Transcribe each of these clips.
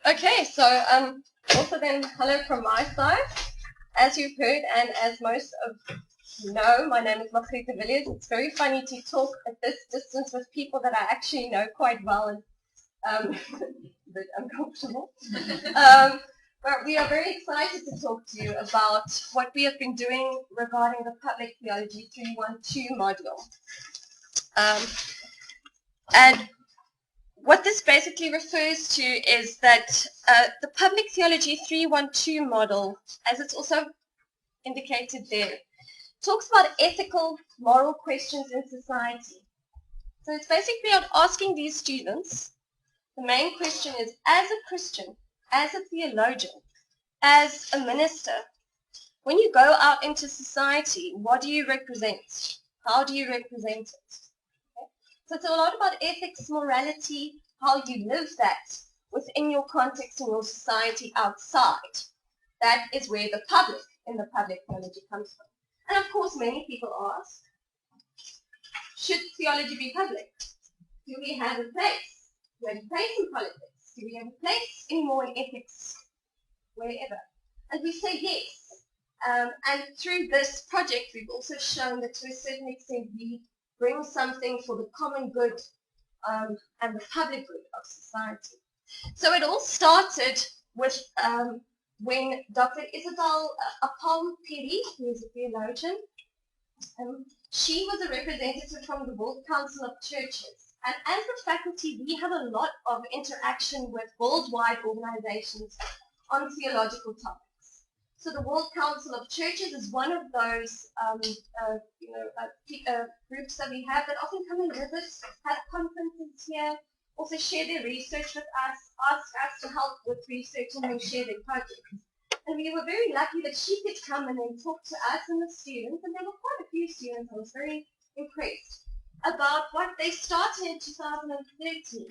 Okay, so also then hello from my side. As you've heard and as most of you know, my name is Margriete Villiers. It's very funny to talk at this distance with people that I actually know quite well and a bit uncomfortable. But we are very excited to talk to you about what we have been doing regarding the Public Theology 312 module. And what this basically refers to is that the Public Theology 312 model, as it's also indicated there, talks about ethical, moral questions in society. So it's basically about asking these students, the main question is, as a Christian, as a theologian, as a minister, when you go out into society, what do you represent? How do you represent it? So it's a lot about ethics, morality, how you live that within your context in your society outside. That is where the public, in the public theology comes from. And of course, many people ask, should theology be public? Do we have a place? Do we have a place in politics? Do we have a place anymore in ethics? Wherever. And we say yes. And through this project, we've also shown that to a certain extent we bring something for the common good and the public good of society. So it all started with when Dr. Isabel Apollo-Piri, who is a theologian, she was a representative from the World Council of Churches. And as a faculty, we have a lot of interaction with worldwide organizations on theological topics. So the World Council of Churches is one of those groups that we have that often come and visit, have conferences here, also share their research with us, ask us to help with research and then share their projects. And we were very lucky that she could come and then talk to us and the students, and there were quite a few students. I was very impressed about what they started in 2013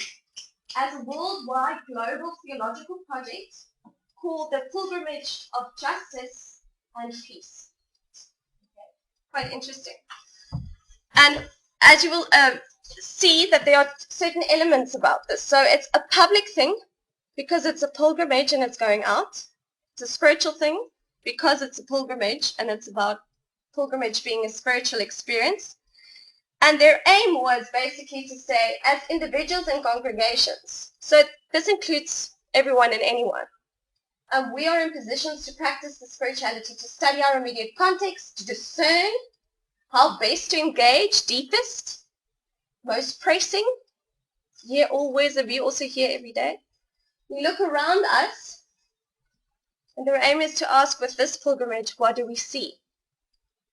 as a worldwide global theological project called the Pilgrimage of Justice and Peace. Okay. Quite interesting. And as you will see that there are certain elements about this. So it's a public thing because it's a pilgrimage and it's going out. It's a spiritual thing because it's a pilgrimage and it's about pilgrimage being a spiritual experience. And their aim was basically to say, as individuals and congregations, so this includes everyone and anyone, we are in positions to practice the spirituality, to study our immediate context, to discern how best to engage deepest, most pressing. Here always, we also hear every day. We look around us, and their aim is to ask with this pilgrimage, what do we see?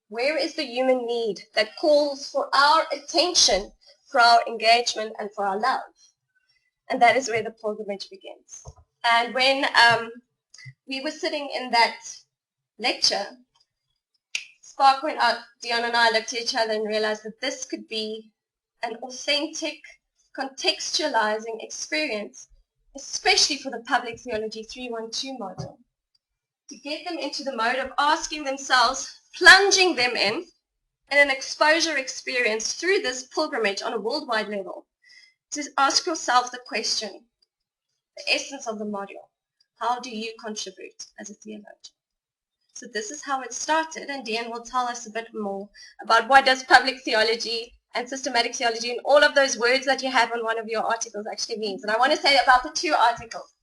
Where is the human need that calls for our attention, for our engagement, and for our love? And that is where the pilgrimage begins. And when we were sitting in that lecture, spark went out. Dion and I looked at each other and realized that this could be an authentic, contextualizing experience, especially for the Public Theology 312 model, to get them into the mode of asking themselves, plunging them in an exposure experience through this pilgrimage on a worldwide level, to ask yourself the question, the essence of the module. How do you contribute as a theologian? So this is how it started, and Dion will tell us a bit more about what does public theology and systematic theology and all of those words that you have on one of your articles actually means. And I want to say about the two articles.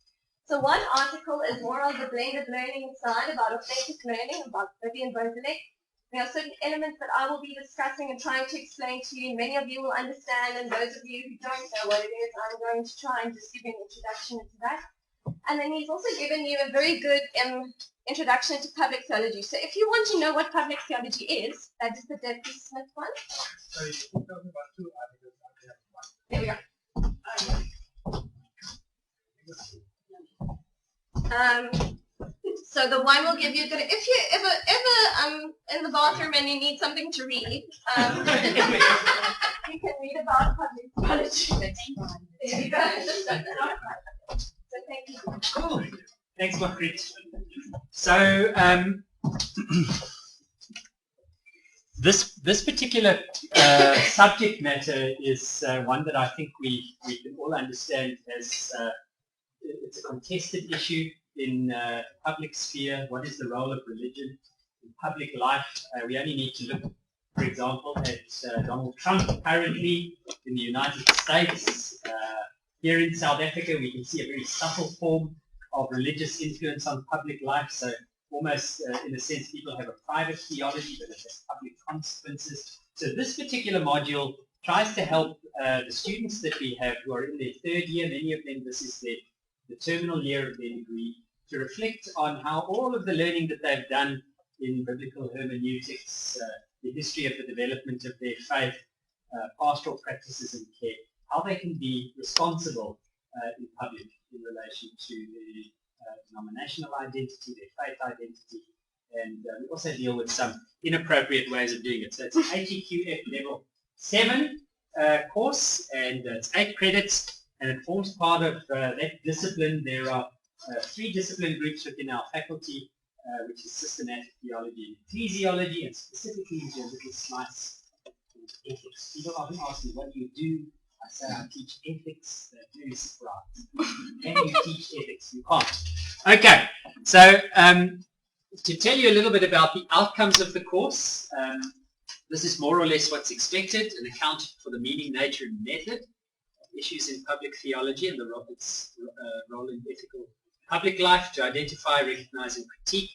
So one article is more on the blended learning side, about authentic learning, about Vivian Bozilek. There are certain elements that I will be discussing and trying to explain to you, and many of you will understand, and those of you who don't know what it is, I'm going to try and just give you an introduction into that. And then he's also given you a very good introduction to public theology. So if you want to know what public theology is, that is the Debbie Smith one. Sorry, you're talking about two articles. There we go. So the one will give you good. If you ever in the bathroom and you need something to read, you can read about public theology. There you go. So thank you. Cool. Thanks, Margriete. So this particular subject matter is one that I think we can all understand as it's a contested issue in the public sphere. What is the role of religion in public life? We only need to look, for example, at Donald Trump currently in the United States. Here in South Africa, we can see a very subtle form of religious influence on public life. So almost, in a sense, people have a private theology, but it has public consequences. So this particular module tries to help the students that we have who are in their third year, many of them, this is the terminal year of their degree, to reflect on how all of the learning that they've done in biblical hermeneutics, the history of the development of their faith, pastoral practices and care, how they can be responsible in public in relation to their denominational identity, their faith identity, and we also deal with some inappropriate ways of doing it. So it's an ATQF level 7 course, and it's 8 credits, and it forms part of that discipline. There are 3 discipline groups within our faculty, which is systematic theology and ecclesiology, and specifically your little slice of ethics. People often ask me, what do you do? I say I teach ethics. They're very surprised. Can you teach ethics? You can't. Okay, so to tell you a little bit about the outcomes of the course, this is more or less what's expected, an account for the meaning, nature, and method of issues in public theology and its role in ethical public life, to identify, recognize, and critique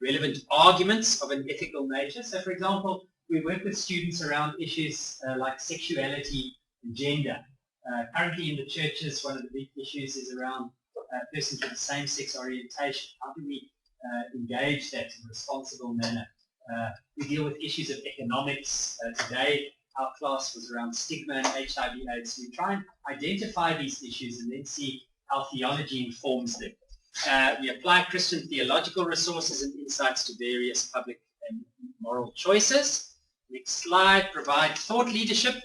relevant arguments of an ethical nature. So, for example, we work with students around issues like sexuality and gender. Currently in the churches, one of the big issues is around persons with the same-sex orientation. How do we engage that in a responsible manner? We deal with issues of economics. Today, our class was around stigma and HIV/AIDS. We try and identify these issues and then see how theology informs them. We apply Christian theological resources and insights to various public and moral choices. Next slide. Provide thought leadership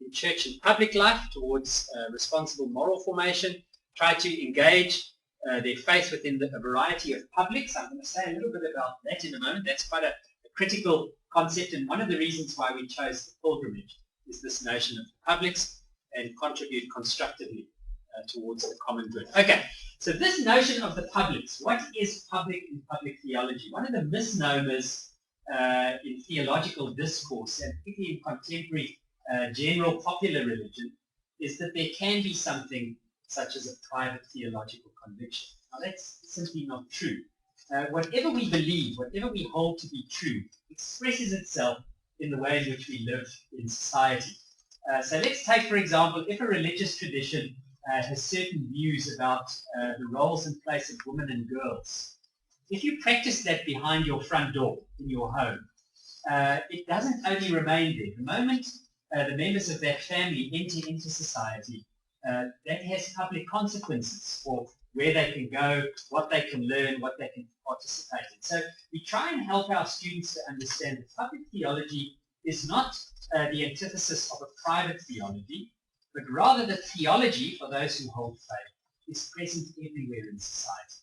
in church and public life towards responsible moral formation. Try to engage their faith within a variety of publics. I'm going to say a little bit about that in a moment. That's quite a critical concept, and one of the reasons why we chose the pilgrimage is this notion of publics and contribute constructively towards the common good. Okay, so this notion of the publics, what is public in public theology? One of the misnomers in theological discourse, and particularly in contemporary general popular religion, is that there can be something such as a private theological conviction. Now that's simply not true. Whatever we believe, whatever we hold to be true, expresses itself in the way in which we live in society. So let's take, for example, if a religious tradition has certain views about the roles and place of women and girls. If you practice that behind your front door in your home, it doesn't only remain there. The moment the members of that family enter into society, that has public consequences for where they can go, what they can learn, what they can participate in. So we try and help our students to understand that public theology is not the antithesis of a private theology, but rather that theology, for those who hold faith, is present everywhere in society.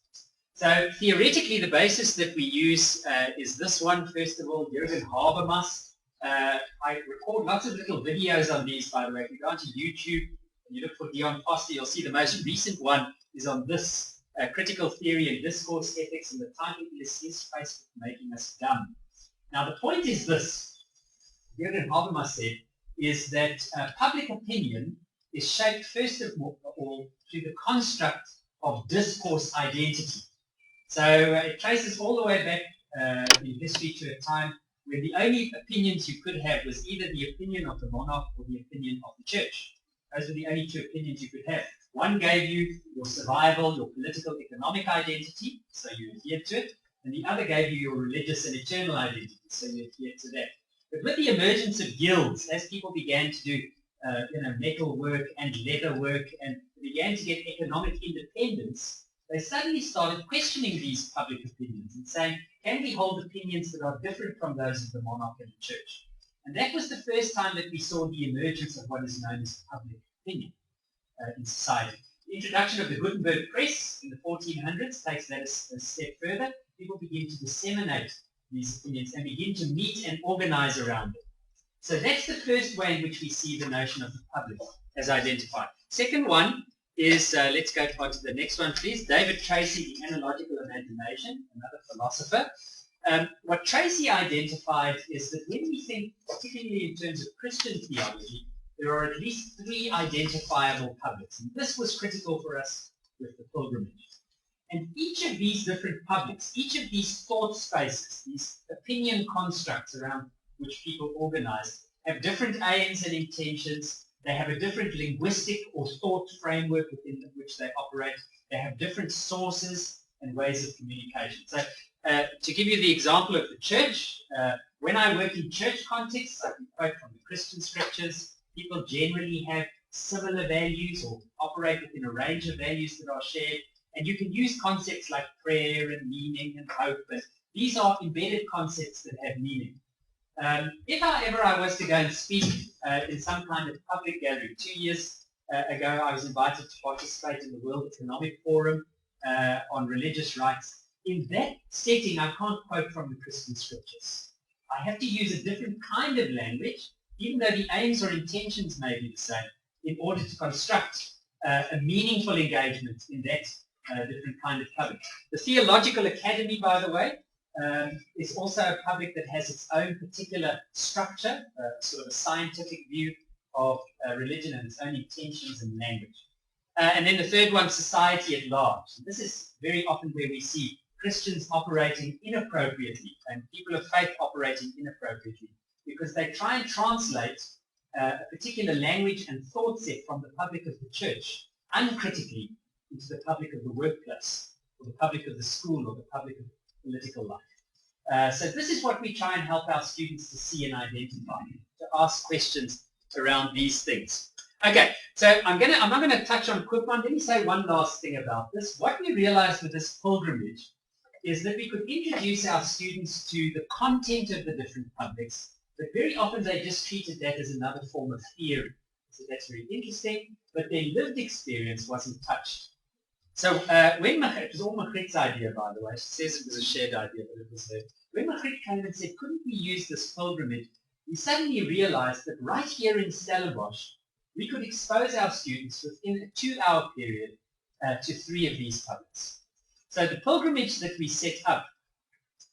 So theoretically, the basis that we use is this one, first of all, Jürgen Habermas. I record lots of little videos on these, by the way. If you go onto YouTube and you look for Dion Foster, you'll see the most recent one is on this critical theory and discourse ethics, and the title is His Face Making Us Dumb. Now the point is this, Jürgen Habermas said, is that public opinion is shaped first of all through the construct of discourse identity. So it traces all the way back in history to a time when the only opinions you could have was either the opinion of the monarch or the opinion of the church. Those were the only two opinions you could have. One gave you your survival, your political, economic identity, so you adhered to it, and the other gave you your religious and eternal identity, so you adhered to that. But with the emergence of guilds, as people began to do metal work and leather work and began to get economic independence, they suddenly started questioning these public opinions and saying, can we hold opinions that are different from those of the monarch and the church? And that was the first time that we saw the emergence of what is known as public opinion in society. The introduction of the Gutenberg press in the 1400s takes that a step further. People begin to disseminate these opinions and begin to meet and organize around it. So that's the first way in which we see the notion of the public as identified. Second one is, let's go on to the next one, please. David Tracy, The Analogical Imagination, another philosopher. What Tracy identified is that when we think, particularly in terms of Christian theology, there are at least three identifiable publics. And this was critical for us with the pilgrimage. And each of these different publics, each of these thought spaces, these opinion constructs around which people organize, have different aims and intentions. They have a different linguistic or thought framework within which they operate. They have different sources and ways of communication. So to give you the example of the church, when I work in church contexts, I can quote from the Christian scriptures. People generally have similar values or operate within a range of values that are shared. And you can use concepts like prayer and meaning and hope. And these are embedded concepts that have meaning. If, however, I was to go and speak in some kind of public gathering, 2 years ago I was invited to participate in the World Economic Forum on religious rights. In that setting, I can't quote from the Christian scriptures. I have to use a different kind of language, even though the aims or intentions may be the same, in order to construct a meaningful engagement in that different kind of public. The Theological Academy, by the way, is also a public that has its own particular structure, sort of a scientific view of religion and its own intentions and language. And then the third one, society at large. And this is very often where we see Christians operating inappropriately and people of faith operating inappropriately because they try and translate a particular language and thought set from the public of the church uncritically into the public of the workplace, or the public of the school, or the public of political life. So this is what we try and help our students to see and identify, to ask questions around these things. Okay, so I'm not going to touch on Quipmon. Let me say one last thing about this. What we realized with this pilgrimage is that we could introduce our students to the content of the different publics, but very often they just treated that as another form of theory. So that's very interesting, but their lived experience wasn't touched. So when it was all Magriet's idea, by the way, she says it was a shared idea, but it was her. When Magriet came and said, couldn't we use this pilgrimage, we suddenly realized that right here in Stellenbosch, we could expose our students within a 2-hour period to 3 of these publics. So the pilgrimage that we set up,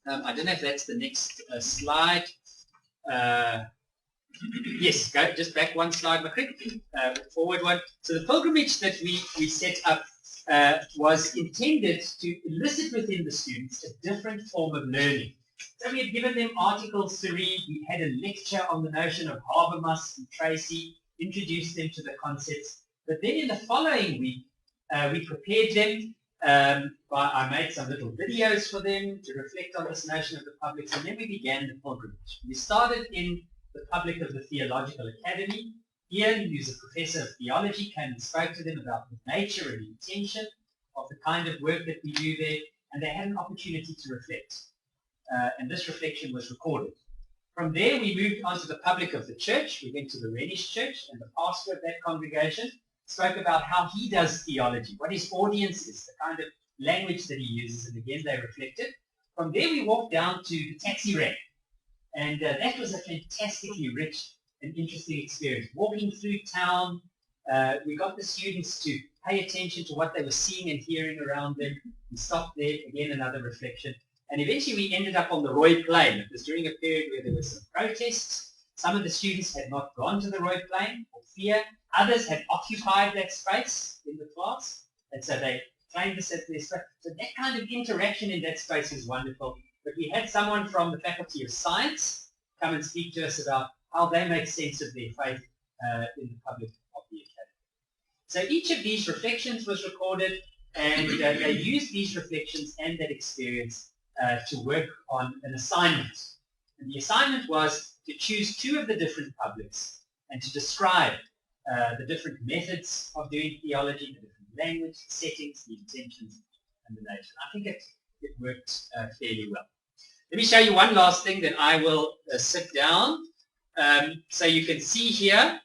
I don't know if that's the next slide. Yes, go just back one slide, Magriet, forward one. So the pilgrimage that we set up was intended to elicit within the students a different form of learning. So we had given them articles to read. We had a lecture on the notion of Habermas and Tracy, introduced them to the concepts. But then in the following week, we prepared them. I made some little videos for them to reflect on this notion of the publics, and then we began the pilgrimage. We started in the public of the Theological Academy. Ian, who's a professor of theology, came and spoke to them about the nature and intention of the kind of work that we do there, and they had an opportunity to reflect. And this reflection was recorded. From there, we moved on to the public of the church. We went to the Reddish Church, and the pastor of that congregation spoke about how he does theology, what his audience is, the kind of language that he uses, and again, they reflected. From there, we walked down to the taxi rank, and that was a fantastically rich and interesting experience. Walking through town, we got the students to pay attention to what they were seeing and hearing around them. We stopped there, again, another reflection. And eventually we ended up on the Roy Plain. It was during a period where there were some protests. Some of the students had not gone to the Roy Plain for fear. Others had occupied that space in the class. And so they claimed this as their space. So that kind of interaction in that space was wonderful. But we had someone from the Faculty of Science come and speak to us about how they make sense of their faith in the public of the academy. So each of these reflections was recorded, and they used these reflections and that experience to work on an assignment. And the assignment was to choose 2 of the different publics and to describe the different methods of doing theology, the different language, settings, the intentions, and the nature. I think it worked fairly well. Let me show you one last thing, then I will sit down. So you can see here,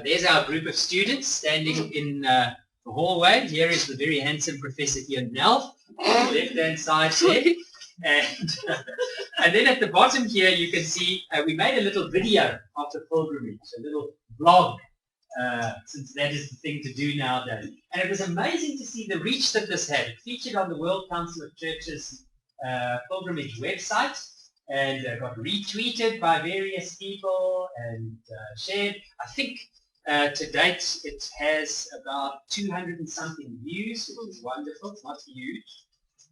there's our group of students standing in the hallway. Here is the very handsome Professor Ian Nell, on the left-hand side there. And then at the bottom here, you can see we made a little video of the pilgrimage, a little vlog since that is the thing to do nowadays. And it was amazing to see the reach that this had. It featured on the World Council of Churches pilgrimage website and got retweeted by various people and shared. I think to date it has about 200 and something views, which is wonderful. It's not huge,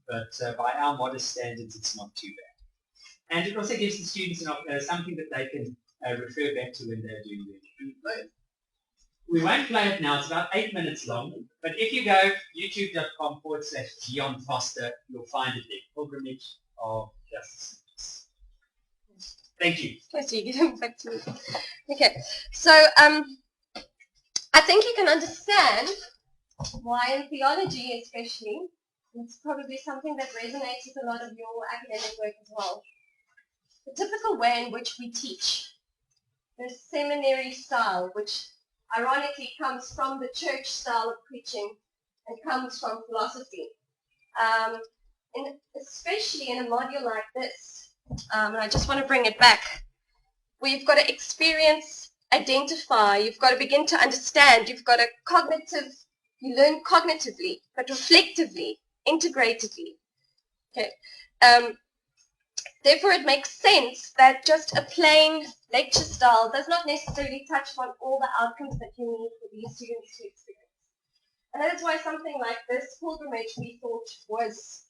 but by our modest standards, it's not too bad. And it also gives the students something that they can refer back to when they're doing their work. We won't play it now. It's about 8 minutes long. But if you go youtube.com/Dion Foster, you'll find it there. Pilgrimage of Justice. Thank you. Okay, so you get back to me. Okay, so I think you can understand why in theology especially, it's probably something that resonates with a lot of your academic work as well. The typical way in which we teach, the seminary style, which ironically comes from the church style of preaching and comes from philosophy. Especially in a module like this, and I just want to bring it back, where you've got to experience, identify, you've got to begin to understand, you've got to you learn cognitively, but reflectively, integratedly. Okay. Therefore, it makes sense that just a plain lecture style does not necessarily touch on all the outcomes that you need for these students to experience. And that is why something like this pilgrimage we thought was,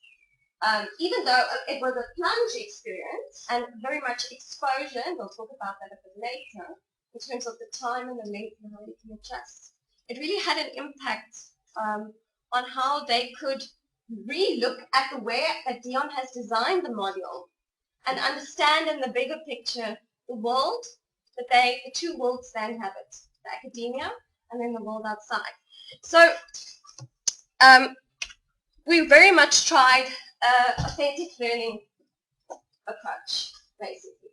even though it was a plunge experience and very much exposure, and we'll talk about that a bit later, in terms of the time and the length and how you can adjust, it really had an impact on how they could re-look at the way that Dion has designed the module and understand in the bigger picture the world that the two worlds they inhabit, the academia and then the world outside. So we very much tried authentic learning approach, basically.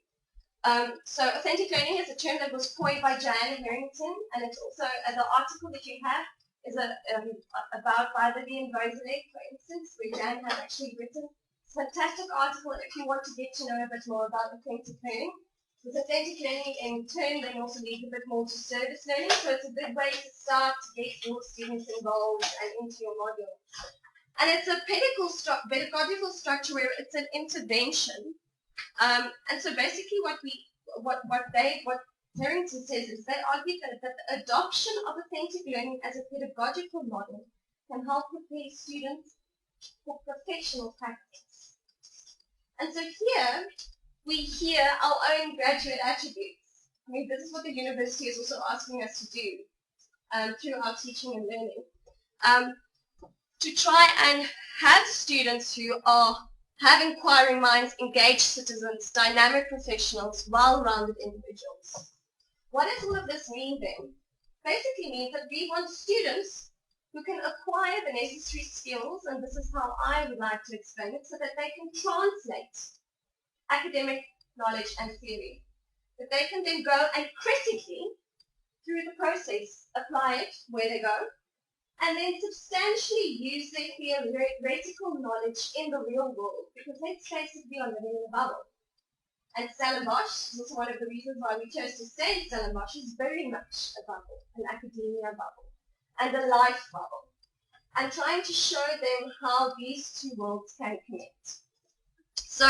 So authentic learning is a term that was coined by Jan Harrington, and it's also the article that you have is about by Vivian Roselek, for instance, where Jan has actually written a fantastic article if you want to get to know a bit more about authentic learning. With authentic learning in turn then also leads a bit more to service learning, so it's a good way to start to get your students involved and into your module. And it's a pedagogical structure where it's an intervention. And so basically what Harrington says is they argue that the adoption of authentic learning as a pedagogical model can help prepare students for professional practice. And so here we hear our own graduate attributes. I mean, this is what the university is also asking us to do through our teaching and learning. To try and have students who have inquiring minds, engaged citizens, dynamic professionals, well-rounded individuals. What does all of this mean then? Basically means that we want students who can acquire the necessary skills, and this is how I would like to explain it, so that they can translate academic knowledge and theory. That they can then go and critically, through the process, apply it where they go, and then substantially use their theoretical knowledge in the real world, because let's face it, we are living in a bubble. And Stellenbosch is also one of the reasons why we chose to stay in Stellenbosch, is very much a bubble, an academia bubble, and a life bubble, and trying to show them how these two worlds can connect. So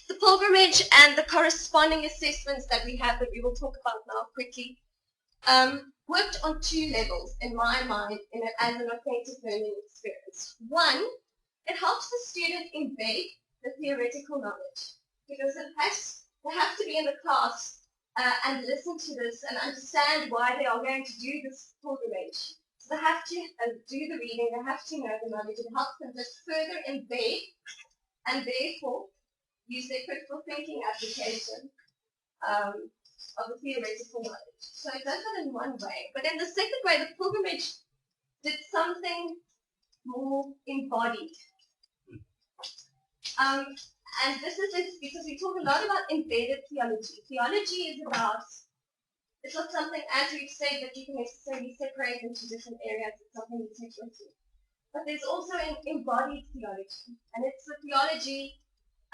the pilgrimage and the corresponding assessments that we have that we will talk about now quickly, worked on two levels in my mind as an authentic learning experience. One, it helps the student embed the theoretical knowledge, because they have to be in the class and listen to this and understand why they are going to do this pilgrimage. So they have to do the reading, they have to know the knowledge. It helps them just further embed and therefore use their critical thinking application of the theoretical knowledge. So it does that in one way. But in the second way, the pilgrimage did something more embodied. And this is it because we talk a lot about embedded theology. Theology is about, it's not something, as we've said, that you can necessarily separate into different areas. It's something you take into. But there's also an embodied theology. And it's the theology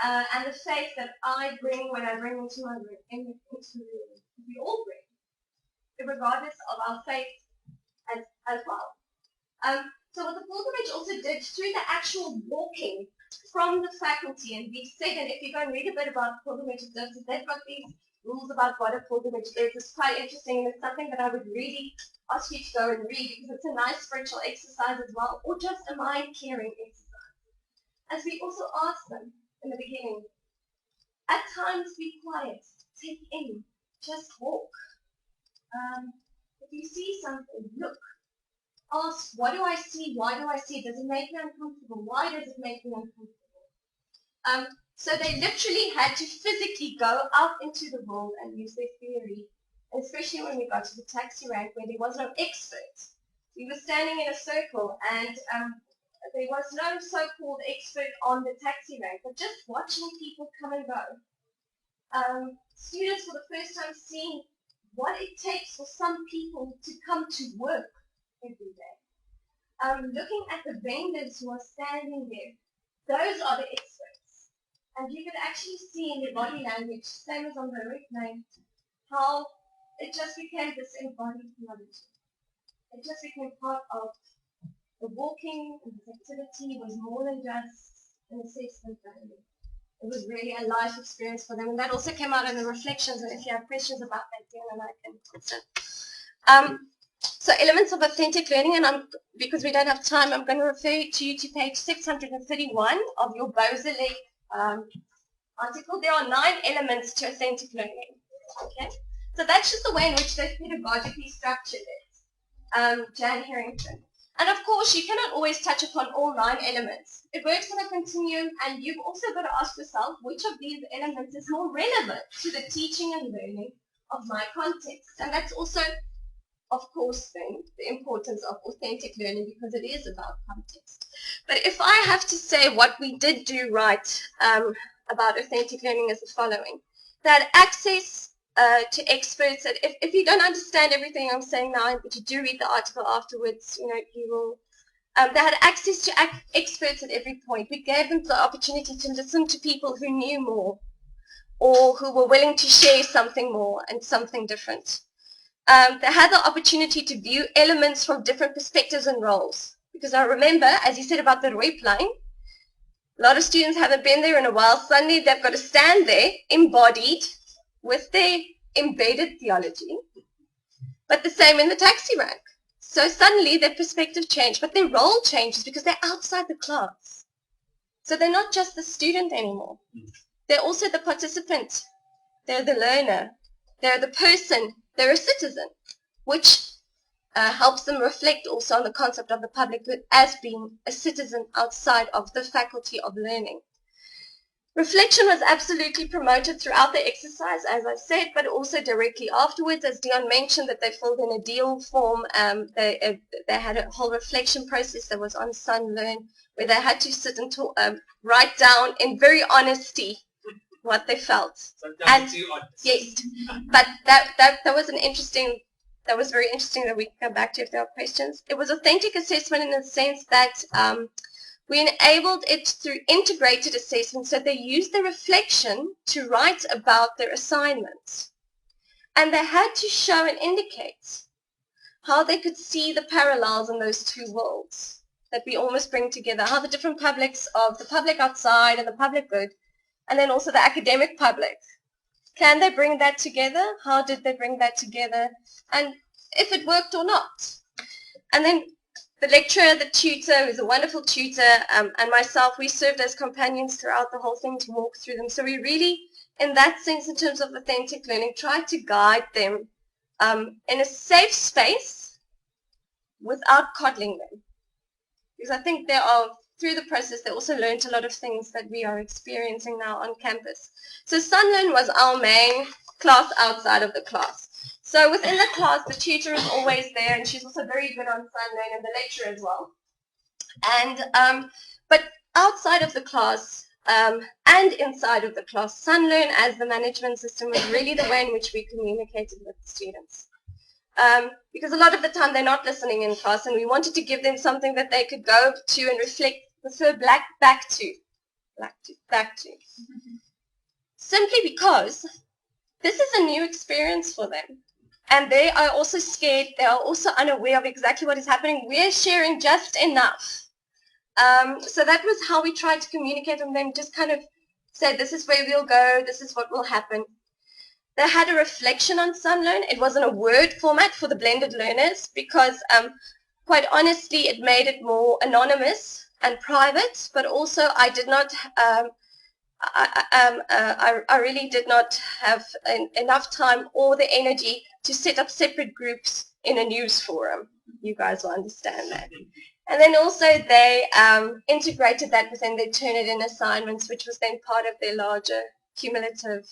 and the faith that I bring when I bring into my room, into the room. We all bring. regardless of our faith as well. So what the pilgrimage also did through the actual walking from the faculty, and we said, and if you go and read a bit about pilgrimage services, they've got these rules about what a pilgrimage is. It's quite interesting, and it's something that I would really ask you to go and read because it's a nice spiritual exercise as well, or just a mind-clearing exercise. As we also asked them in the beginning, at times be quiet, take in, just walk. If you see something, look. Ask, what do I see? Why do I see it? Does it make me uncomfortable? Why does it make me uncomfortable? So they literally had to physically go out into the world and use their theory, especially when we got to the taxi rank where there was no expert. We were standing in a circle and there was no so-called expert on the taxi rank, but just watching people come and go. Students for the first time seeing what it takes for some people to come to work every day. Looking at the vendors who are standing there, those are the experts. And you could actually see in their body language, same as on the name, how it just became this embodied theology. It just became part of the walking and this activity was more than just an assessment value. It was really a life experience for them. And that also came out in the reflections, and if you have questions about that, then I can answer. So elements of authentic learning, and because we don't have time, I'm going to refer you to page 631 of your Beausoleil article. There are 9 elements to authentic learning. Okay, so that's just the way in which they've pedagogically structured it. Jan Harrington. And of course, you cannot always touch upon all 9 elements. It works on a continuum, and you've also got to ask yourself which of these elements is more relevant to the teaching and learning of my context. And that's also, of course, then, the importance of authentic learning because it is about context. But if I have to say what we did do right about authentic learning is the following. That access to experts, that if you don't understand everything I'm saying now, but you do read the article afterwards, you will, they had access to experts at every point. We gave them the opportunity to listen to people who knew more or who were willing to share something more and something different. They had the opportunity to view elements from different perspectives and roles. Because I remember, as you said about the Rooiplein, a lot of students haven't been there in a while. Suddenly they've got to stand there, embodied, with their embedded theology, but the same in the taxi rank. So suddenly their perspective changed, but their role changes because they're outside the class. So they're not just the student anymore. They're also the participant. They're the learner. They're the person. They're a citizen, which helps them reflect also on the concept of the public good as being a citizen outside of the faculty of learning. Reflection was absolutely promoted throughout the exercise, as I said, but also directly afterwards, as Dion mentioned, that they filled in a deal form. They had a whole reflection process that was on Sun Learn, where they had to sit and write down in very honesty what they felt. Sometimes too honest. Yes, but that was that was very interesting that we can come back to if there are questions. It was authentic assessment in the sense that we enabled it through integrated assessment, so they used the reflection to write about their assignments. And they had to show and indicate how they could see the parallels in those two worlds that we almost bring together, how the different publics of the public outside and the public good, and then also the academic public. Can they bring that together? How did they bring that together? And if it worked or not. And then the lecturer, the tutor, who's a wonderful tutor, and myself, we served as companions throughout the whole thing to walk through them. So we really, in that sense, in terms of authentic learning, tried to guide them in a safe space without coddling them. Because I think through the process, they also learned a lot of things that we are experiencing now on campus. So Sunlearn was our main class outside of the class. So within the class, the tutor is always there, and she's also very good on Sunlearn, and the lecturer as well. And but outside of the class and inside of the class, Sunlearn as the management system was really the way in which we communicated with the students. Because a lot of the time they're not listening in class, and we wanted to give them something that they could go to and reflect, refer back to. Simply because this is a new experience for them. And they are also scared. They are also unaware of exactly what is happening. We're sharing just enough. So that was how we tried to communicate with them, just kind of say, this is where we'll go, this is what will happen. They had a reflection on Sunlearn. It wasn't a word format for the blended learners because, quite honestly, it made it more anonymous and private, but also I did not, I really did not have enough time or the energy to set up separate groups in a news forum. You guys will understand that. And then also they integrated that within their Turnitin assignments, which was then part of their larger cumulative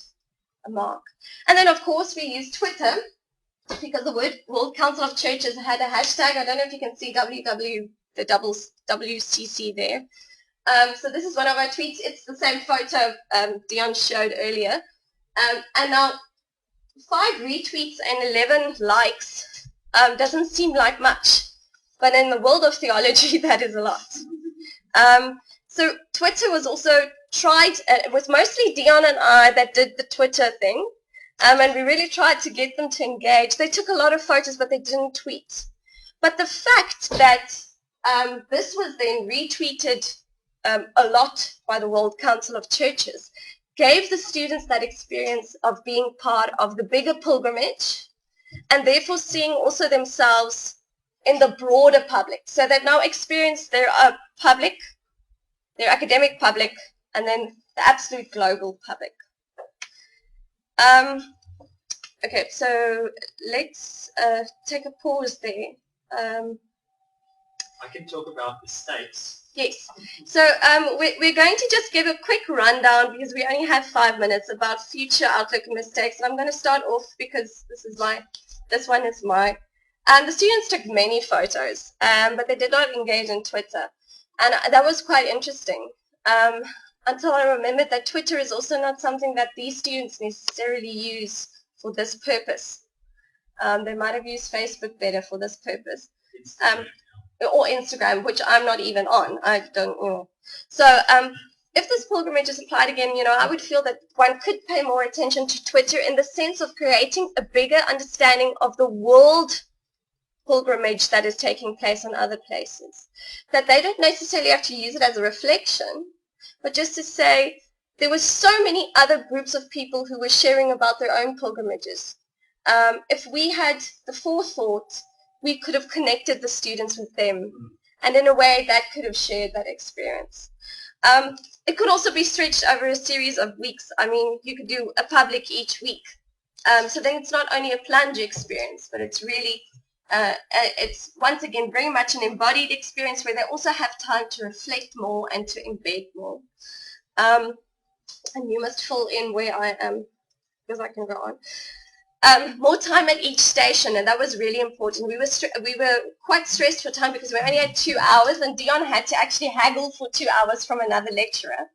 mark. And then, of course, we used Twitter because the World Council of Churches had a hashtag. I don't know if you can see the double WCC there. So this is one of our tweets. It's the same photo Dion showed earlier. And now 5 retweets and 11 likes doesn't seem like much. But in the world of theology, that is a lot. So Twitter was also tried. It was mostly Dion and I that did the Twitter thing. And we really tried to get them to engage. They took a lot of photos, but they didn't tweet. But the fact that this was then retweeted a lot by the World Council of Churches gave the students that experience of being part of the bigger pilgrimage and therefore seeing also themselves in the broader public. So they've now experienced their public, their academic public, and then the absolute global public. Okay, so let's take a pause there. I can talk about the states. Yes. So we're going to just give a quick rundown because we only have 5 minutes about future outlook and mistakes. And I'm going to start off because this one is mine. The students took many photos, but they did not engage in Twitter. And that was quite interesting until I remembered that Twitter is also not something that these students necessarily use for this purpose. They might have used Facebook better for this purpose. Or Instagram, which I'm not even on. I don't know. So if this pilgrimage is applied again, I would feel that one could pay more attention to Twitter in the sense of creating a bigger understanding of the world pilgrimage that is taking place in other places. That they don't necessarily have to use it as a reflection, but just to say there were so many other groups of people who were sharing about their own pilgrimages. If we had the forethought, we could have connected the students with them, and in a way that could have shared that experience. It could also be stretched over a series of weeks. I mean, you could do a public each week. So then it's not only a plunge experience, but it's really, it's once again very much an embodied experience where they also have time to reflect more and to embed more. And you must fill in where I am, because I can go on. More time at each station, and that was really important. We were quite stressed for time because we only had 2 hours, and Dion had to actually haggle for 2 hours from another lecturer,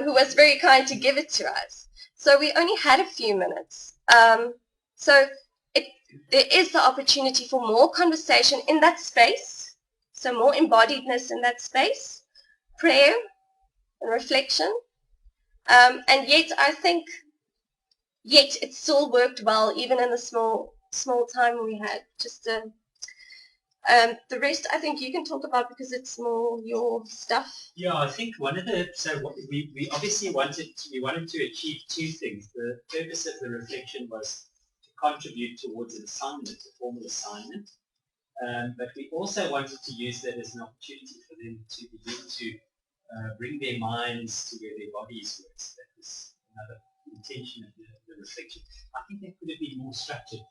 who was very kind to give it to us. So we only had a few minutes. So there is the opportunity for more conversation in that space, so more embodiedness in that space, prayer and reflection, and yet I think it still worked well, even in the small time we had. Just the rest, I think you can talk about because it's more your stuff. Yeah, I think we obviously wanted to achieve 2 things. The purpose of the reflection was to contribute towards an assignment, a formal assignment, but we also wanted to use that as an opportunity for them to begin to bring their minds to where their bodies were. So that was another intention of the reflection. I think that could have been more structured.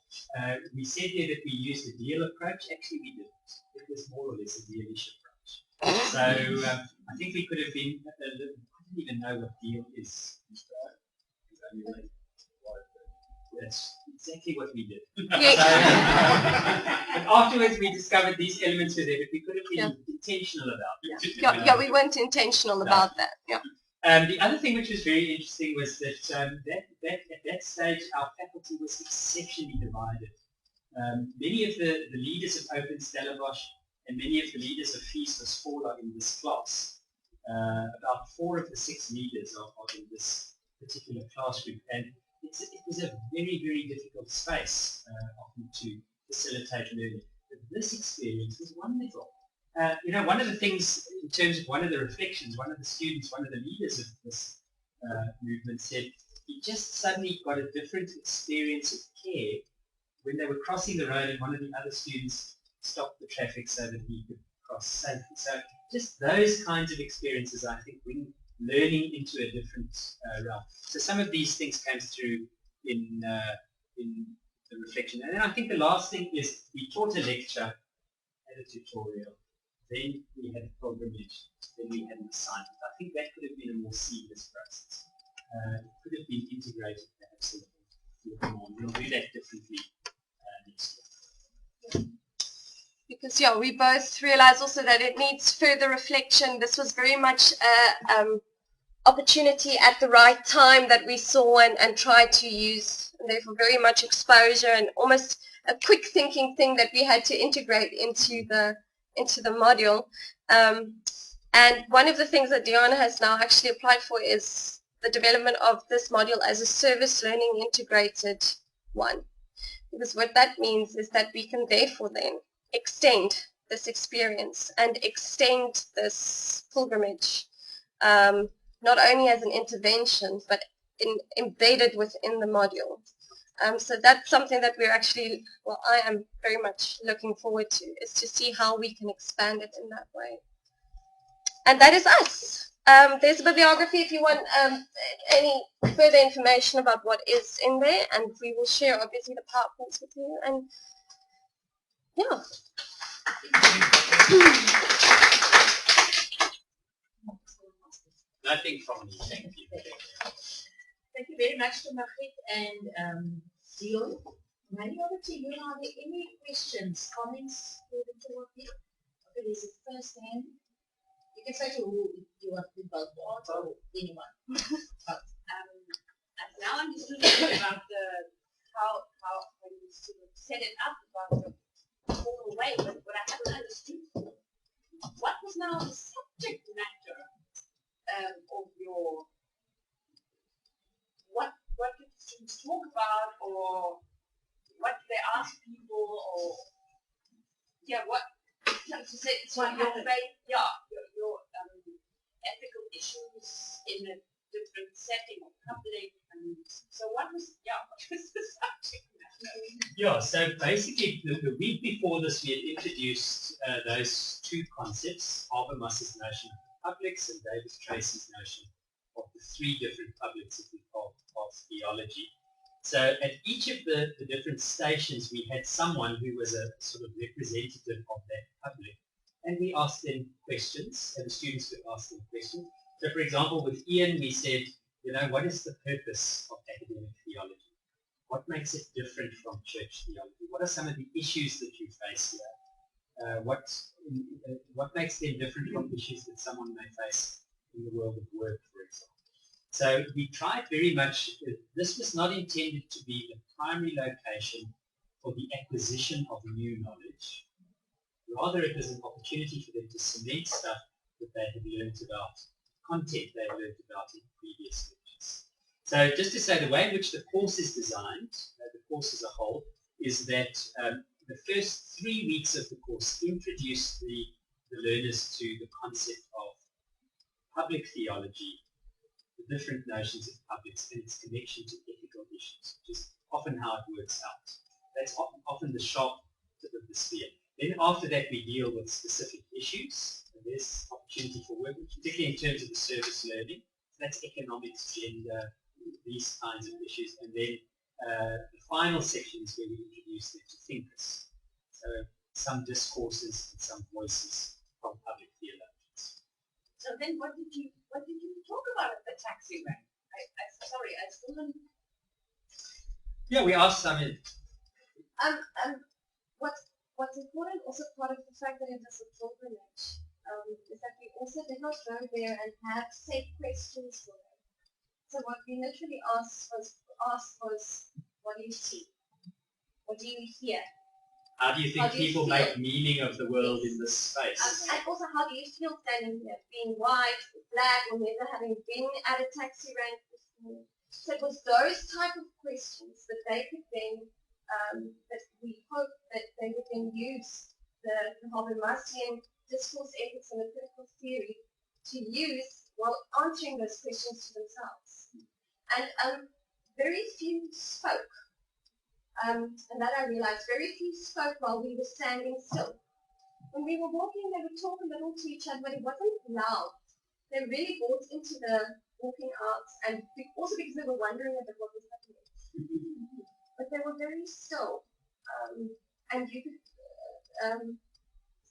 We said here that we used a deal approach. Actually, we didn't. It was more or less a dealish approach. So I think we could have been. I don't even know what deal is. That's exactly what we did. But afterwards, we discovered these elements were there, but we could have been intentional about it. Yeah, we weren't intentional about that. Yeah. The other thing which was very interesting was that, at that stage our faculty was exceptionally divided. Many of the leaders of Open Stellenbosch and many of the leaders of Feast was Fall are in this class. About 4 of the 6 leaders are in this particular class group. And it was a very, very difficult space often to facilitate learning. But this experience was wonderful. One of the things in terms of one of the reflections, one of the students, one of the leaders of this movement said he just suddenly got a different experience of care when they were crossing the road and one of the other students stopped the traffic so that he could cross safely. So just those kinds of experiences, I think, bring learning into a different realm. So some of these things came through in the reflection. And then I think the last thing is we taught a lecture, had a tutorial, then we had a pilgrimage, then we had an assignment. I think that could have been a more seamless process. It could have been integrated perhaps a little more. We'll do that differently next year. Because we both realize also that it needs further reflection. This was very much an opportunity at the right time that we saw and tried to use, and therefore very much exposure and almost a quick thinking thing that we had to integrate into the module. And one of the things that Diana has now actually applied for is the development of this module as a service learning integrated one. Because what that means is that we can therefore then extend this experience and extend this pilgrimage, not only as an intervention, but embedded within the module. So that's something that we're actually, I am very much looking forward to, is to see how we can expand it in that way. And that is us. There's a bibliography if you want any further information about what is in there, and we will share obviously the PowerPoints with you. And yeah. Nothing from me, thank you. Thank you very much to Margriet and Dion. Maybe over to you. Are there any questions, comments for the two of you? Okay, there's a first hand. You can say to who you want to both or anyone. I've now understood about how you sort of set it up about the whole way, but what I haven't understood, what was now the subject matter of your, what did the students talk about, or what did they ask people, or what your faith, your ethical issues in a different setting of public, and so what was the subject matter? So basically the week before this we had introduced those two concepts, Habermas's notion of publics and David Tracy's notion of the three different publics that we call theology. So at each of the different stations we had someone who was a sort of representative of that public, and we asked them questions, and the students would ask them questions. So for example with Ian we said, what is the purpose of academic theology? What makes it different from church theology? What are some of the issues that you face here? What makes them different from issues that someone may face in the world of work, for example? So we tried very much, this was not intended to be the primary location for the acquisition of new knowledge. Rather, it was an opportunity for them to cement stuff that they had learned about, content they had learned about in previous lectures. So just to say, the way in which the course is designed, the course as a whole, is that the first 3 weeks of the course introduce the learners to the concept of public theology, the different notions of publics, and its connection to ethical issues, which is often how it works out. That's often the sharp tip of the spear. Then after that we deal with specific issues, and there's opportunity for work, particularly in terms of the service learning. That's economics, gender, these kinds of issues, and then the final section is where we introduce them to thinkers. So some discourses and some voices from public theologians. So then what did you talk about at the taxi rank? I still don't. Yeah, we asked some. What's important, also part of the fact that it was a pilgrimage, is that we also did not go there and have set questions for them. So what we literally asked was, what do you see? What do you hear? How do you think people make meaning of the world in this space? And also, how do you feel standing here, being white, black, or never having been at a taxi rank before? So it was those type of questions that they could then, that we hope that they would then use the Habermasian discourse ethics and the critical theory to use while answering those questions to themselves. And very few spoke. And that I realized, very few spoke while we were standing still. When we were walking, they would talk a little to each other, but it wasn't loud. They really bought into the walking out, and also because they were wondering about what was happening. But they were very still. And you could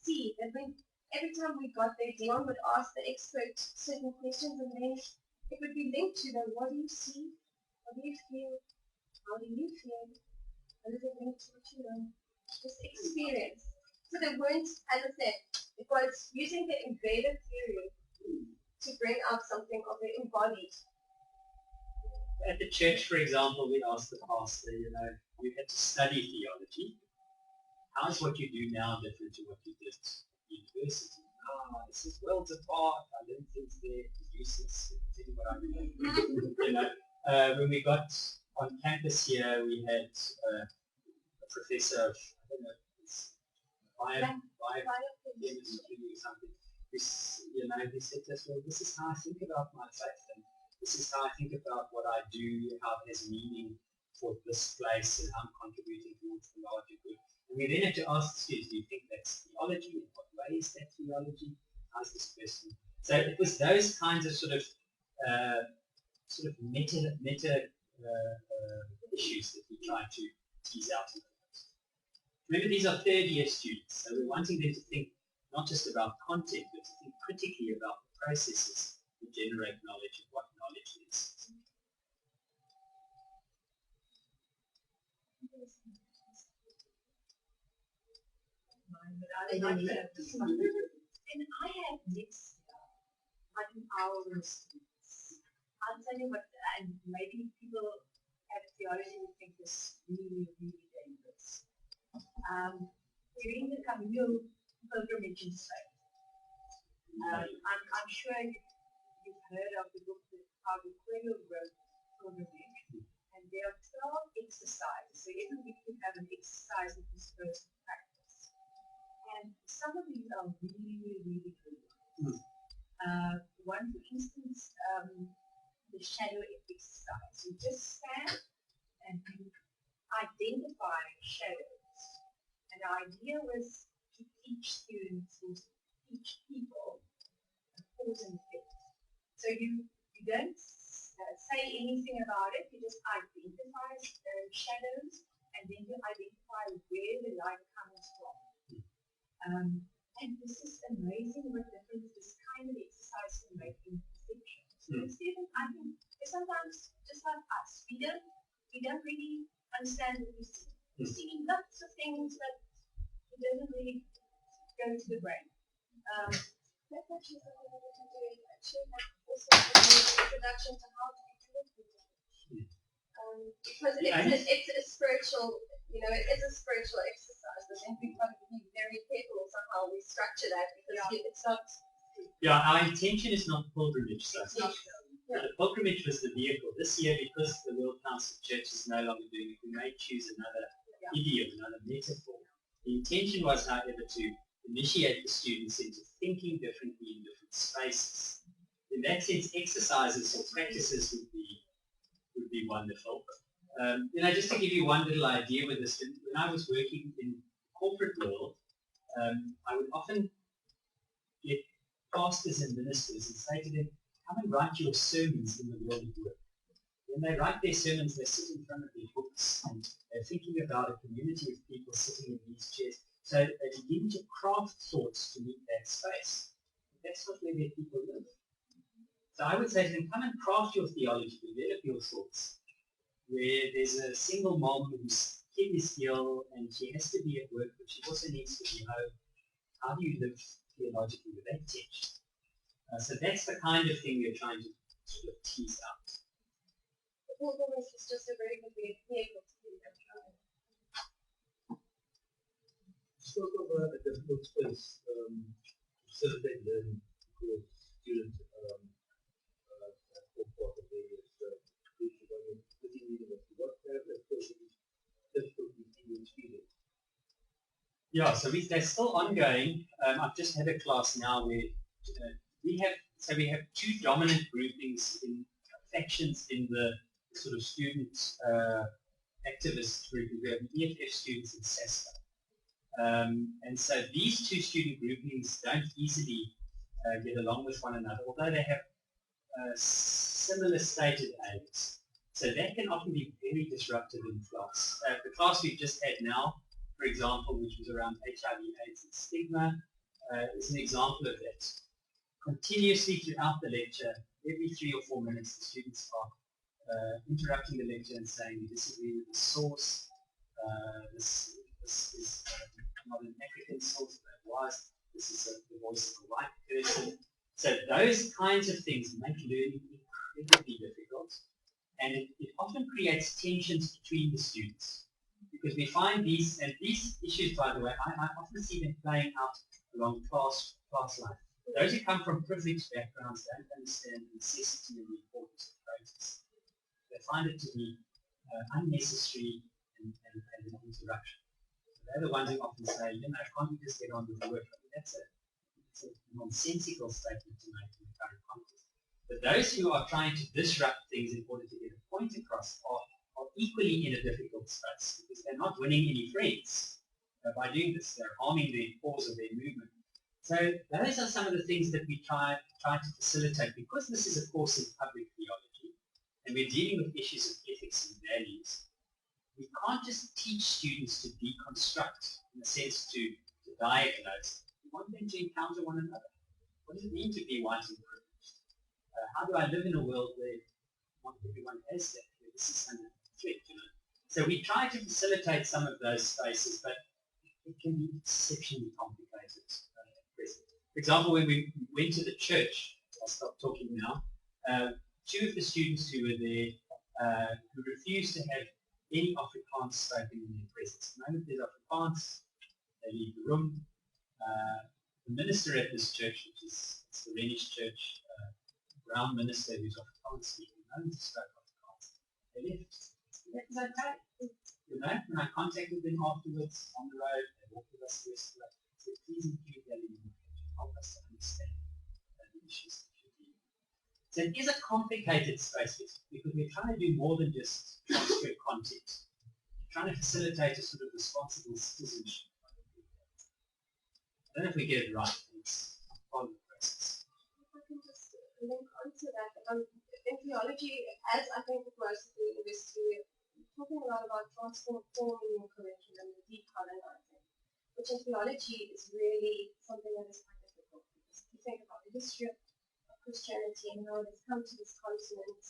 see that every time we got there, Dion would ask the expert certain questions, and then it would be linked to them. What do you see? What do you feel? How do you feel? What is it linked to what you know? Just experience. So they weren't, as I said, it was using the embedded theory to bring out something of the embodied. At the church, for example, we asked the pastor, you had to study theology. How is what you do now different to what you did at university? This is worlds apart. I learned things there. It's useless. Tell you what I do. When we got on campus here, we had a professor of, I don't know, biochemistry or something. He said to us, well, this is how I think about my faith, and this is how I think about what I do, how it has meaning for this place, and how I'm contributing towards the larger good. And we then have to ask the students, do you think that's theology? In what way is that theology? How's this person? So it was those kinds of sort of meta issues that we try to tease out. Remember, these are third-year students, so we're wanting them to think not just about content, but to think critically about the processes that generate knowledge and what knowledge is. And I have next like an hour of students. I'll tell you what, and maybe people have theology who think this really, really dangerous. During the communal pilgrimage in Spain, I'm sure you've heard of the book that Paulo Coelho wrote, Pilgrimage, and there are 12 exercises. So every week you have an exercise that you're supposed to practice. And some of these are really, really good ones. One, for instance, the shadow exercise. You just stand and you identify shadows. And the idea was to teach students or teach people a cause and effect. So you don't say anything about it, you just identify shadows, and then you identify where the light comes from. And this is amazing what difference this kind of exercise can make in perception. So students, I think, sometimes just like us, we don't really understand what we see. We see lots of things that it doesn't really go to the brain. That's actually something that we can do. Actually, also an introduction to how to do it. Because it's a spiritual, it is a spiritual exercise. I think we've got to be very careful of how we structure that, because it's not. Yeah, our intention is not pilgrimage. So the pilgrimage was the vehicle. This year, because the World Council of Churches is no longer doing it, we may choose another idiom, another metaphor. The intention was, however, to initiate the students into thinking differently in different spaces. In that sense, exercises or practices would be wonderful. Just to give you one little idea with this, when I was working in the corporate world, I would often get pastors and ministers and say to them, come and write your sermons in the world of work. When they write their sermons, they sit in front of their books and they're thinking about a community of people sitting in these chairs. So they begin to craft thoughts to meet that space. That's not where their people live. So I would say to them, come and craft your theology, develop your thoughts, where there's a single mom whose kid is ill and she has to be at work, but she also needs to be home. How do you live theologically with that tension? So that's the kind of thing we're trying to sort of tease out. The pilgrimage is just a very good vehicle to do that. Spoke of a difficult space to facilitate learning for students at part of various university? What kind of difficulties do you experience? Yeah, so they're still ongoing. I've just had a class now where we have two dominant groupings in factions in the sort of student activist group. We have EFF students and SASTA. And so these two student groupings don't easily get along with one another, although they have similar stated aims. So that can often be very disruptive in class. The class we've just had now, for example, which was around HIV, AIDS and stigma, is an example of that. Continuously throughout the lecture, every 3 or 4 minutes, the students are interrupting the lecture and saying, we disagree with the source, this is not an African source, but it was, this is the voice of a white person. So those kinds of things make learning incredibly difficult, and it often creates tensions between the students. Because we find these issues, by the way, I often see them playing out along class life. Those who come from privileged backgrounds don't understand the necessity and the importance of process. They find it to be unnecessary and an interruption. So they're the ones who often say, can't we just get on with the work? I mean, that's a nonsensical statement to make in the current context. But those who are trying to disrupt things in order to get a point across are equally in a difficult space, because they're not winning any friends by doing this. They're harming the cause of their movement. So those are some of the things that we try to facilitate, because this is a course in public theology, and we're dealing with issues of ethics and values. We can't just teach students to deconstruct, in a sense to diagnose. We want them to encounter one another. What does it mean to be white and privileged? How do I live in a world where not everyone has that, where this is under threat, So we try to facilitate some of those spaces, but it can be exceptionally complicated at present. For example, when we went to the church, I'll stop talking now, two of the students who were there who refused to have any Afrikaans spoken in their presence. The moment there's Afrikaans, they leave the room. The minister at this church, which is the Renish church, Brown minister who's Afrikaans speaking, the moment he spoke Afrikaans, they left. That's okay. And I contacted them afterwards on the road. They walked with us to the rest of the day. I said, please include that in your page. Help us to understand the issues that you're dealing with. So it is a complicated space, because we're trying to do more than just transfer content. We're trying to facilitate a sort of responsible citizenship. I don't know if we get it right. It's part of the process. If I can just link onto that, in theology, as I think with most of the university, we're talking a lot about transforming your curriculum and decolonizing, which in theology is really something that is quite difficult. Because if you think about the history of Christianity and how it has come to this continent,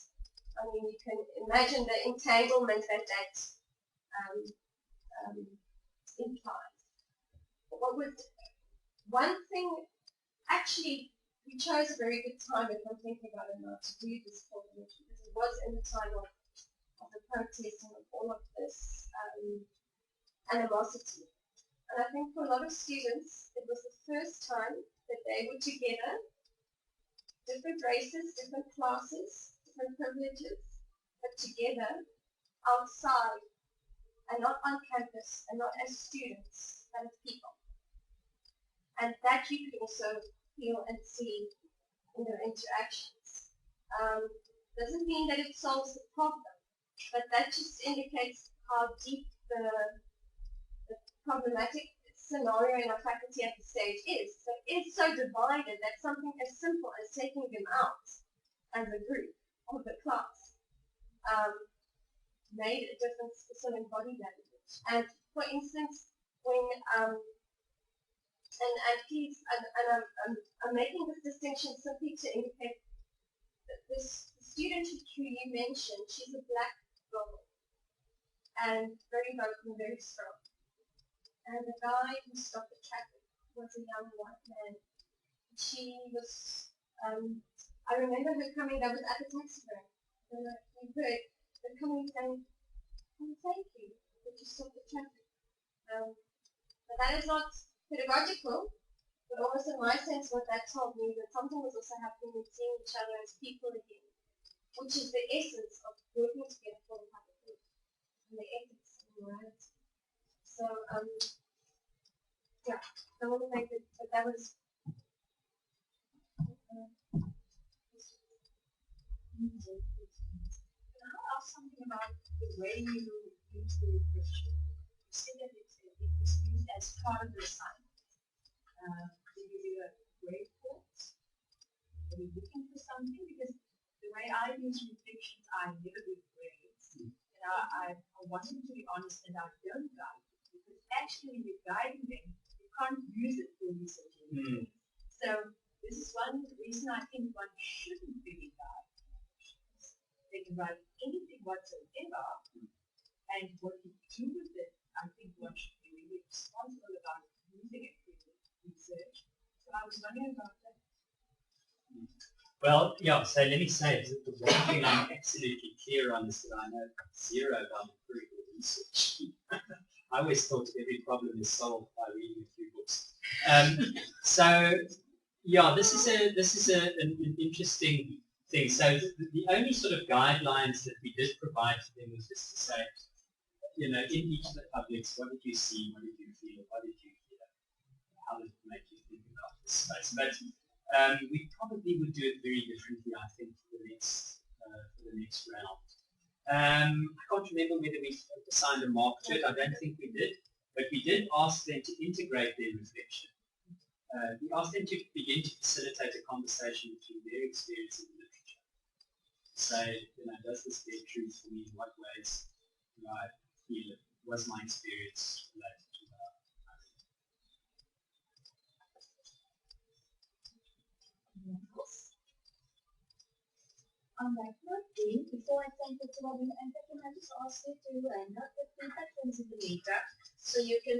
I mean, you can imagine the entanglement that implies. One thing, actually, we chose a very good time, if I'm thinking about it now, to do this pilgrimage, because it was in the time of the protest and of all of this animosity. And I think for a lot of students, it was the first time that they were together, different races, different classes, different privileges, but together, outside, and not on campus, and not as students, but as people. And that you could also feel and see in their interactions. Doesn't mean that it solves the problem, but that just indicates how deep the problematic scenario in our faculty at the stage is. So it's so divided that something as simple as taking them out as a group of the class made a difference to some body language. And for instance, when and please, I'm making this distinction simply to indicate that this student who you mentioned, she's a black girl and very vocal and very strong. And the guy who stopped the traffic was a young white man. She was, I remember her coming, that was at the taxi rank, and we heard her coming saying, oh, thank you that you stopped the traffic. But that is not pedagogical, but almost in my sense what that told me, that something was also happening with seeing each other as people again. which is the essence of working together for the public good and the ethics and morality. So, yeah, I want to make it, but that was. Can I ask something about the way you use the reflection? You say that it is used as part of the assignment. Do you do a grade course? Are you looking for something? Because the way I use reflections, I never do grades. And I want them to be honest, and I don't guide it. Because actually when you're guiding them, you can't use it for research. So this is one reason I think one shouldn't really guide. They can write anything whatsoever, and what you do with it, I think one should be really responsible about using it for research. So I was wondering about that. Well, yeah, so let me say that the one thing I'm absolutely clear on is that I know zero about empirical research. I always thought every problem is solved by reading a few books. So, yeah, this is an interesting thing. So the only sort of guidelines that we did provide to them was just to say, in each of the publics, what did you see, what did you feel, what did you hear, how did it make you think about this space? But we probably would do it very differently, I think, for the next round. I can't remember whether we assigned a mark to it. I don't think we did, but we did ask them to integrate their reflection. We asked them to begin to facilitate a conversation between their experience in the literature. Say, does this bear truth for me? In what ways do I feel it? Was my experience related to that? On that note, before I thank you to Robin, and can I just ask you to note the feedback forms in the later, so you can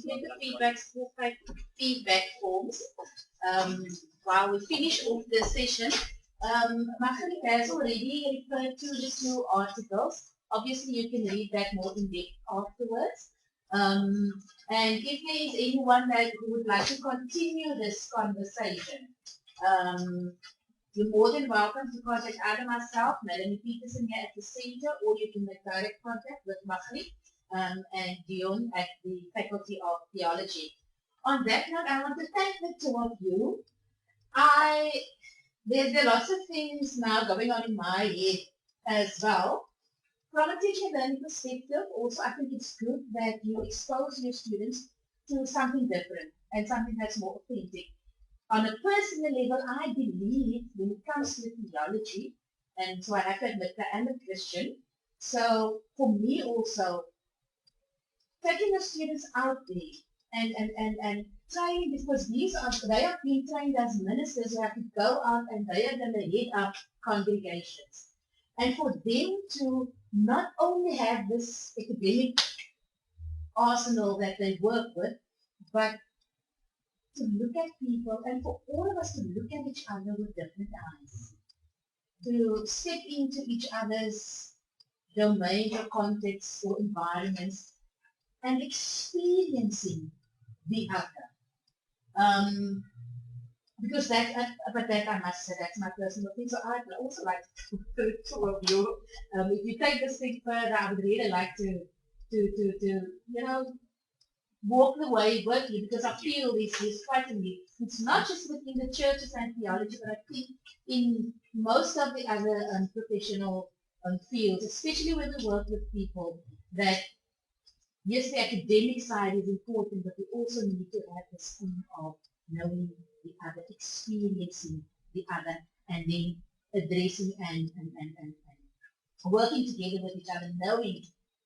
get the feedback forms while we finish off the session. Margaret has already referred to the two articles. Obviously, you can read that more in depth afterwards. And if there is anyone that would like to continue this conversation, you're more than welcome to contact either myself, Melanie Peterson here at the center, or you can make direct contact with Margaret and Dion at the Faculty of Theology. On that note, I want to thank the two of you. There are lots of things now going on in my head as well. From a teaching and learning perspective, also I think it's good that you expose your students to something different and something that's more authentic. On a personal level, I believe when it comes to theology, and so I have to admit that I'm a Christian, so for me also, taking the students out there and trying, because they are being trained as ministers who have to go out and they are going to head up congregations. And for them to not only have this academic arsenal that they work with, but to look at people, and for all of us to look at each other with different eyes, to step into each other's domains or contexts or environments and experiencing the other. Because but that I must say, that's my personal thing. So I'd also like to the two of you, if you take this thing further, I would really like to walk the way with you, because I feel this is quite a need. It's not just within the churches and theology, but I think in most of the other professional fields, especially when we work with people, that yes, the academic side is important, but we also need to have this thing of knowing the other, experiencing the other, and then addressing and working together with each other, knowing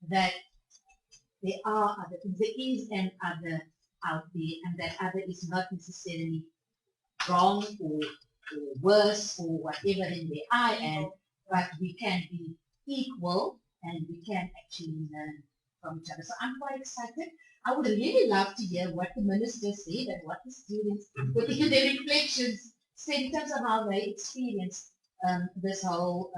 that there are other things, there is an other out there, and that other is not necessarily wrong or worse or whatever in where I am, but we can be equal and we can actually learn from each other. So I'm quite excited. I would really love to hear what the minister said and what the students, within their reflections, said in terms of how they experienced this whole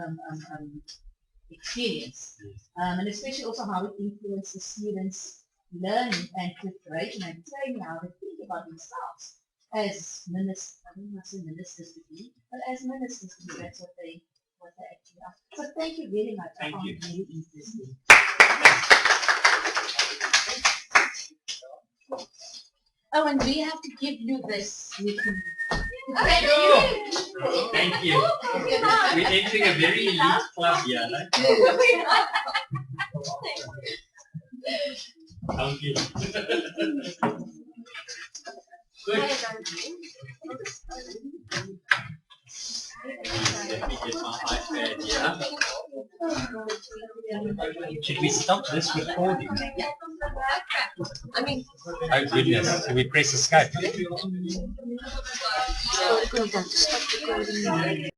experience, and especially also how it influenced the students' learning and preparation and training, how they think about themselves as ministers, I don't want to say ministers to be, but as ministers to be, that's what they actually are. So thank you very much. Thank you. Very interesting. Oh, and we have to give you this. You can. Thank you. We're entering a very elite club here. Right? Thank you. Good. Let me get my iPad here. Should we stop this recording? I mean, Oh goodness, can we press escape?